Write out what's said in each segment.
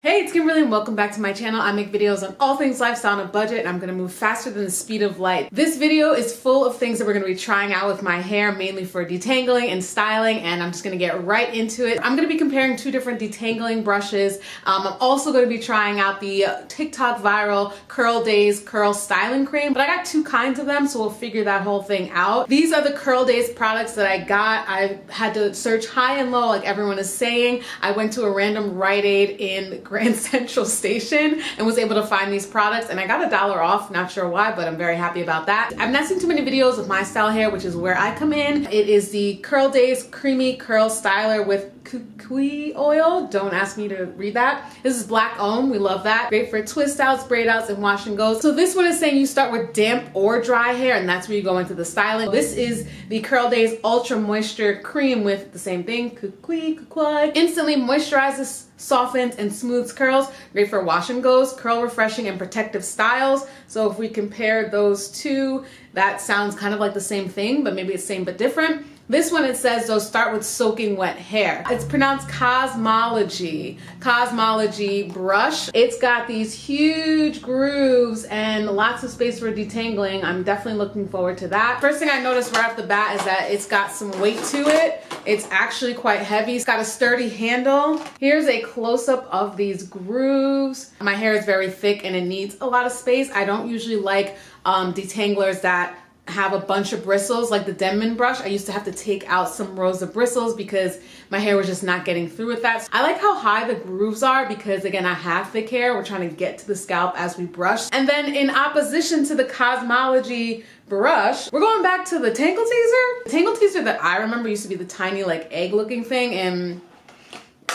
Hey, it's Kimberlee and welcome back to my channel. I make videos on all things lifestyle on a budget and I'm going to move faster than the speed of light. This video is full of things that we're going to be trying out with my hair, mainly for detangling and styling, and I'm just going to get right into it. I'm going to be comparing two different detangling brushes. I'm also going to be trying out the TikTok viral Curldaze curl styling cream, but I got two kinds of them, so we'll figure that whole thing out. These are the Curldaze products that I got. I had to search high and low like everyone is saying. I went to a random Rite Aid in Grand Central Station and was able to find these products, and I got $1 off. Not sure why, but I'm very happy about that. I've not seen too many videos of my style hair, which is where I come in. It is the Curldaze Creamy Curl Styler with cocoa oil. Don't ask me to read that. This is black owned. We love that. Great for twist outs, braid outs, and wash and goes. So this one is saying you start with damp or dry hair, and that's where you go into the styling. This is the Curldaze Ultra Moisture Cream with the same thing, cocoa. Instantly moisturizes, softens, and smooths curls. Great for wash and goes, curl refreshing, and protective styles. So if we compare those two, that sounds kind of like the same thing, but maybe it's same but different. This one, it says, though, start with soaking wet hair. It's pronounced Kazmaleje brush. It's got these huge grooves and lots of space for detangling. I'm definitely looking forward to that. First thing I noticed right off the bat is that it's got some weight to it. It's actually quite heavy. It's got a sturdy handle. Here's a close-up of these grooves. My hair is very thick and it needs a lot of space. I don't usually like detanglers that have a bunch of bristles like the Denman brush. I used to have to take out some rows of bristles because my hair was just not getting through with that. I like how high the grooves are because, again, I have thick hair. We're trying to get to the scalp as we brush. And then in opposition to the Kazmaleje brush, we're going back to the Tangle Teaser. The Tangle Teaser that I remember used to be the tiny like egg looking thing, and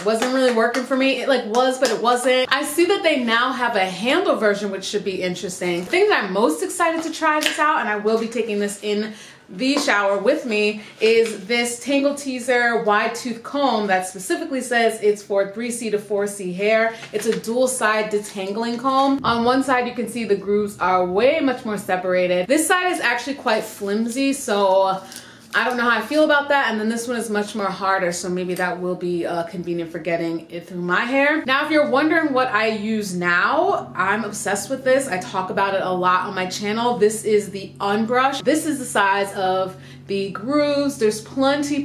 wasn't really working for me. It like was, but it wasn't. I see that they now have a handle version, which should be interesting. The thing that I'm most excited to try this out, and I will be taking this in the shower with me, is this Tangle Teaser wide tooth comb that specifically says it's for 3C to 4C hair. It's a dual side detangling comb. On one side you can see the grooves are way much more separated. This side is actually quite flimsy, so I don't know how I feel about that. And then this one is much more harder, so maybe that will be convenient for getting it through my hair. Now, if you're wondering what I use now, I'm obsessed with this. I talk about it a lot on my channel. This is the Unbrush. This is the size of the grooves. There's plenty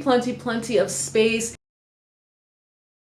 of space.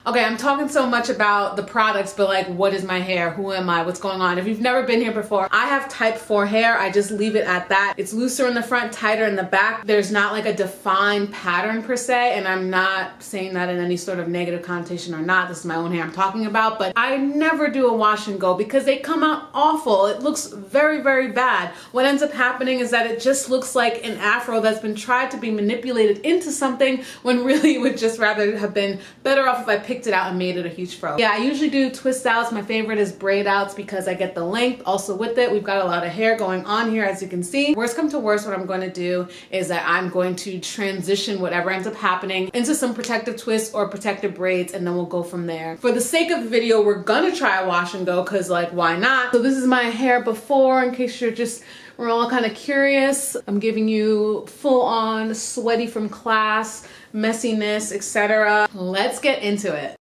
Okay, I'm talking so much about the products, but like, what is my hair? Who am I? What's going on? If you've never been here before, I have type 4 hair. I just leave it at that. It's looser in the front, tighter in the back. There's not like a defined pattern per se, and I'm not saying that in any sort of negative connotation or not. This is my own hair I'm talking about, but I never do a wash and go because they come out awful. It looks very bad. What ends up happening is that it just looks like an afro that's been tried to be manipulated into something when really it would just rather have been better off if I picked it out and made it a huge fro. Yeah, I usually do twist outs. My favorite is braid outs because I get the length. Also with it, we've got a lot of hair going on here, as you can see. Worst come to worst, what I'm going to do is that I'm going to transition whatever ends up happening into some protective twists or protective braids, and then we'll go from there. For the sake of the video, we're gonna try a wash and go because, like, why not? So this is my hair before, in case we're all kind of curious. I'm giving you full on sweaty from class, messiness, etc. Let's get into it.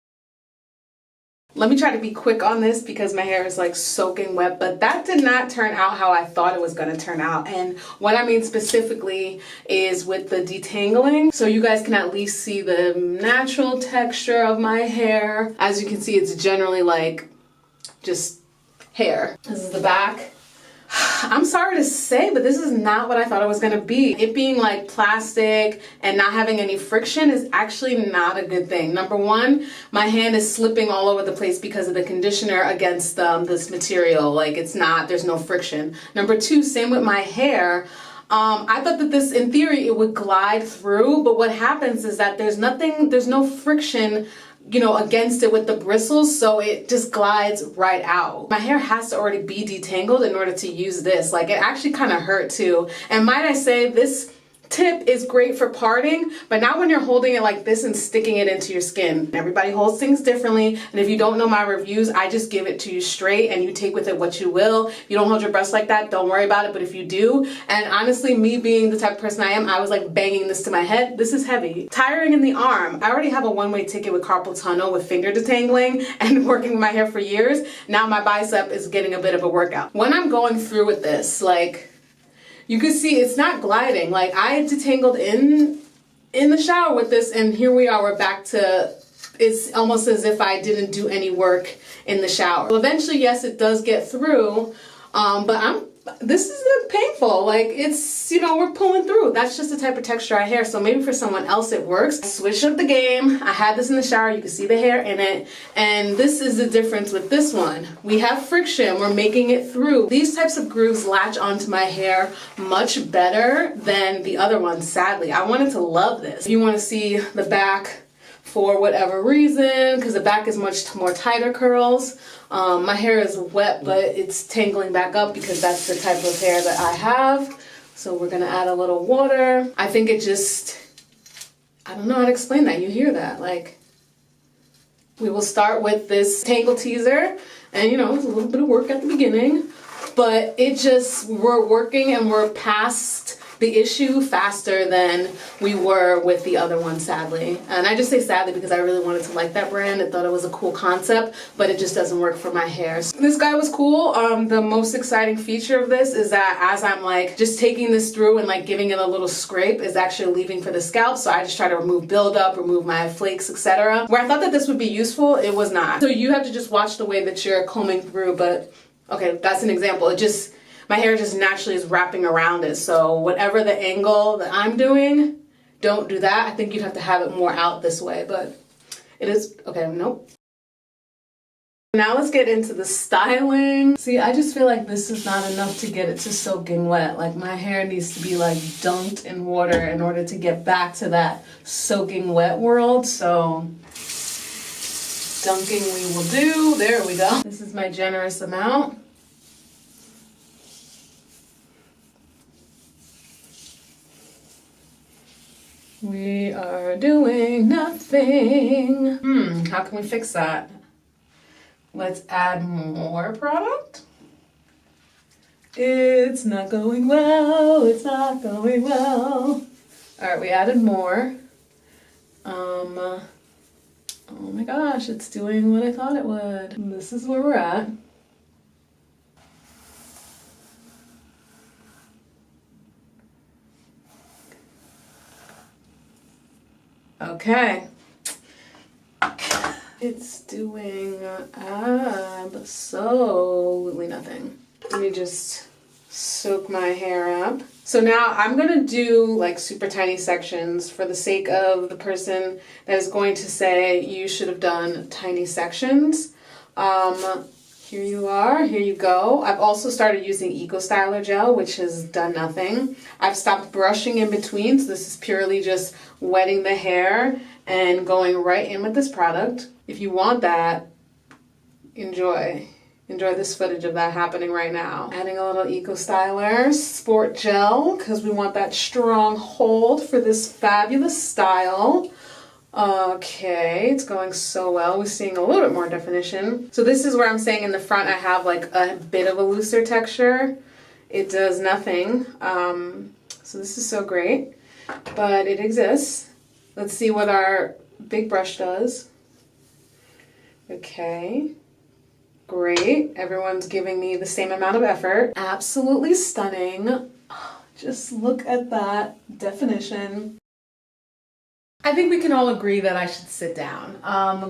Let me try to be quick on this because my hair is like soaking wet, but that did not turn out how I thought it was going to turn out. And what I mean specifically is with the detangling, so you guys can at least see the natural texture of my hair. As you can see, it's generally like just hair. This is the back. I'm sorry to say, but this is not what I thought it was gonna be. It being like plastic and not having any friction is actually not a good thing. Number one, my hand is slipping all over the place because of the conditioner against this material. Like, there's no friction. Number two, same with my hair. I thought that this, in theory, it would glide through, but what happens is that there's no friction, you know, against it with the bristles, so it just glides right out. My hair has to already be detangled in order to use this. Like, it actually kind of hurt too. And might I say, this tip is great for parting, but not when you're holding it like this and sticking it into your skin. Everybody holds things differently, and if you don't know my reviews, I just give it to you straight and you take with it what you will. If you don't hold your breast like that, don't worry about it, but if you do, and honestly, me being the type of person I am, I was like banging this to my head. This is heavy. Tiring in the arm. I already have a one-way ticket with carpal tunnel with finger detangling and working with my hair for years. Now my bicep is getting a bit of a workout. When I'm going through with this, like, you can see it's not gliding. Like, I detangled in the shower with this, and here we are, we're back to, it's almost as if I didn't do any work in the shower. Well, eventually, yes, it does get through, but this is painful. Like, it's, you know, we're pulling through. That's just the type of texture I hair, so maybe for someone else it works. Switch up the game. I had this in the shower. You can see the hair in it, and this is the difference with this one. We have friction. We're making it through. These types of grooves latch onto my hair much better than the other ones, sadly. I wanted to love this. If you want to see the back for whatever reason, because the back is much more tighter curls. My hair is wet, but it's tangling back up because that's the type of hair that I have. So we're gonna add a little water. I think it just, I don't know how to explain that. You hear that? Like, we will start with this Tangle teaser, and you know, it's a little bit of work at the beginning, but it just, we're working and we're past the issue faster than we were with the other one, sadly. And I just say sadly because I really wanted to like that brand. I thought it was a cool concept, but it just doesn't work for my hair. So this guy was cool. The most exciting feature of this is that as I'm like just taking this through and like giving it a little scrape, is actually leaving for the scalp. So I just try to remove buildup, remove my flakes, etc. Where I thought that this would be useful, it was not. So you have to just watch the way that you're combing through, but okay, that's an example. It just, my hair just naturally is wrapping around it. So whatever the angle that I'm doing, don't do that. I think you'd have to have it more out this way, but it is, okay, nope. Now let's get into the styling. See, I just feel like this is not enough to get it to soaking wet. Like, my hair needs to be like dunked in water in order to get back to that soaking wet world. So dunking we will do. There we go. This is my generous amount. We are doing nothing. How can we fix that? Let's add more product. It's not going well. It's not going well. All right, we added more. Oh my gosh, it's doing what I thought it would. This is where we're at. Okay. It's doing absolutely nothing. Let me just soak my hair up. So now I'm gonna do like super tiny sections for the sake of the person that is going to say you should have done tiny sections. Here you are, here you go. I've also started using Eco Styler gel, which has done nothing. I've stopped brushing in between, so this is purely just wetting the hair and going right in with this product. If you want that, enjoy. Enjoy this footage of that happening right now. Adding a little Eco Styler Sport Gel, because we want that strong hold for this fabulous style. Okay, it's going so well. We're seeing a little bit more definition. So this is where I'm saying in the front I have like a bit of a looser texture. It does nothing. So this is so great, but it exists. Let's see what our big brush does. Okay, great. Everyone's giving me the same amount of effort. Absolutely stunning. Just look at that definition. I think we can all agree that I should sit down.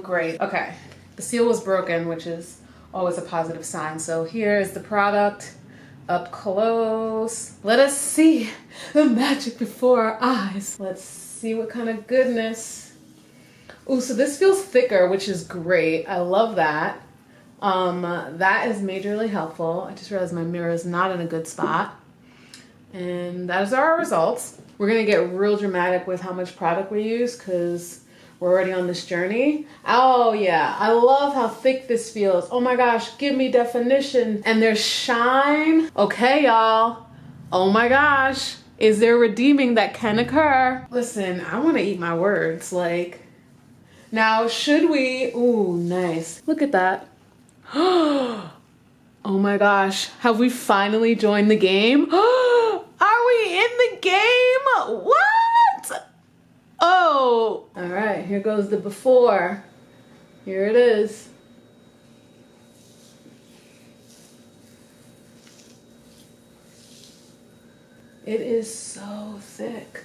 Great. Okay, the seal was broken, which is always a positive sign. So here is the product up close. Let us see the magic before our eyes. Let's see what kind of goodness. Ooh, so this feels thicker, which is great. I love that. That is majorly helpful. I just realized my mirror is not in a good spot. And that is our results. We're gonna get real dramatic with how much product we use because we're already on this journey. Oh yeah, I love how thick this feels. Oh my gosh, give me definition. And there's shine. Okay, y'all. Oh my gosh. Is there redeeming that can occur? Listen, I want to eat my words. Like, now should we? Ooh, nice. Look at that. Oh my gosh. Have we finally joined the game? Are we in the game? What? Oh. All right, here goes the before. Here it is. It is so thick.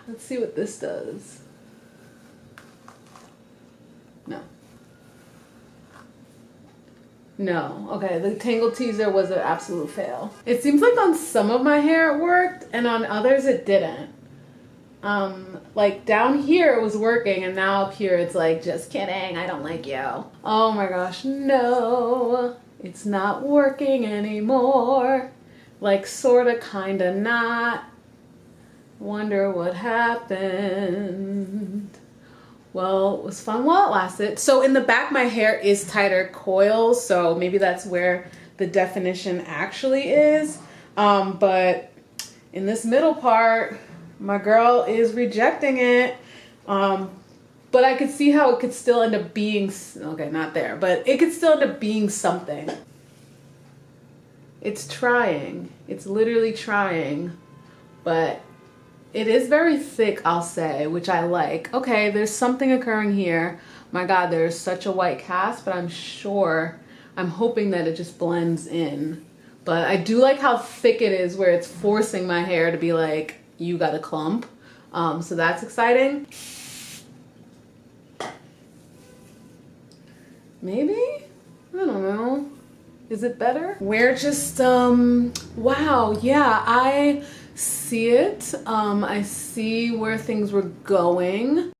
Let's see what this does. No. No. Okay, the Tangle teaser was an absolute fail. It seems like on some of my hair it worked and on others it didn't. Like down here it was working and now up here it's like, just kidding, I don't like you. Oh my gosh, no. It's not working anymore. Like sorta, kinda not. Wonder what happened. Well, it was fun while it lasted. So in the back, my hair is tighter coils, so maybe that's where the definition actually is. But in this middle part, my girl is rejecting it. But I could see how it could still end up being, okay, not there, but it could still end up being something. It's trying. It's literally trying, but it is very thick, I'll say, which I like. Okay, there's something occurring here. My God, there's such a white cast, but I'm hoping that it just blends in. But I do like how thick it is where it's forcing my hair to be like, you got a clump. So that's exciting. Maybe? I don't know. Is it better? We're just, wow, yeah, I see it. I see where things were going.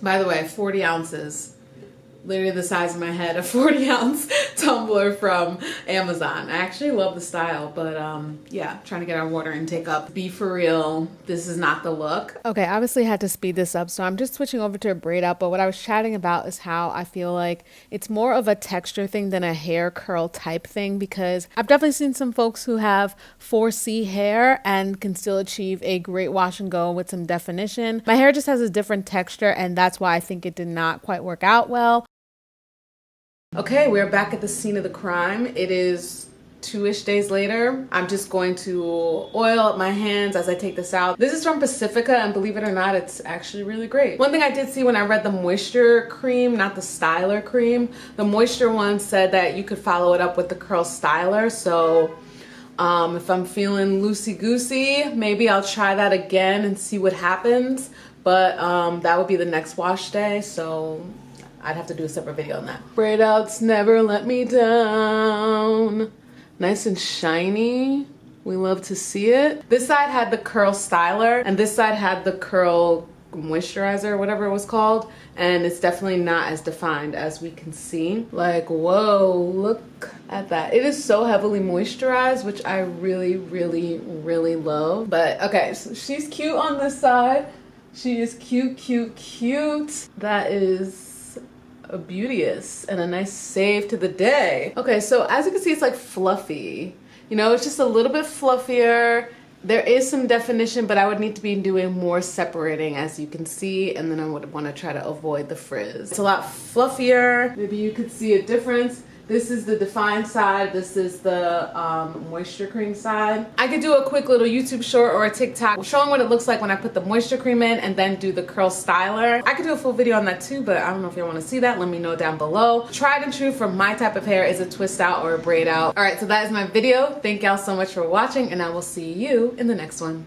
By the way, 40 ounces. Literally the size of my head, a 40-ounce tumbler from Amazon. I actually love the style, but yeah, trying to get our water intake up. Be for real, this is not the look. Okay, obviously had to speed this up, so I'm just switching over to a braid out, but what I was chatting about is how I feel like it's more of a texture thing than a hair curl type thing, because I've definitely seen some folks who have 4C hair and can still achieve a great wash and go with some definition. My hair just has a different texture, and that's why I think it did not quite work out well. Okay, we're back at the scene of the crime. It is 2-ish days later. I'm just going to oil up my hands as I take this out. This is from Pacifica, and believe it or not, it's actually really great. One thing I did see when I read the moisture cream, not the styler cream, the moisture one said that you could follow it up with the curl styler. So if I'm feeling loosey-goosey, maybe I'll try that again and see what happens. But that would be the next wash day, so I'd have to do a separate video on that. Braid outs never let me down. Nice and shiny. We love to see it. This side had the curl styler and this side had the curl moisturizer, or whatever it was called. And it's definitely not as defined as we can see. Like, whoa, look at that. It is so heavily moisturized, which I really, really, really love. But okay, so she's cute on this side. She is cute, cute, cute. That is a beauteous and a nice save to the day. Okay, so as you can see, it's like fluffy. You know, it's just a little bit fluffier. There is some definition, but I would need to be doing more separating, as you can see, and then I would want to try to avoid the frizz. It's a lot fluffier. Maybe you could see a difference. This is the defined side. This is the moisture cream side. I could do a quick little YouTube short or a TikTok showing what it looks like when I put the moisture cream in and then do the curl styler. I could do a full video on that too, but I don't know if you want to see that. Let me know down below. Tried and true for my type of hair is a twist out or a braid out. All right, so that is my video. Thank y'all so much for watching, and I will see you in the next one.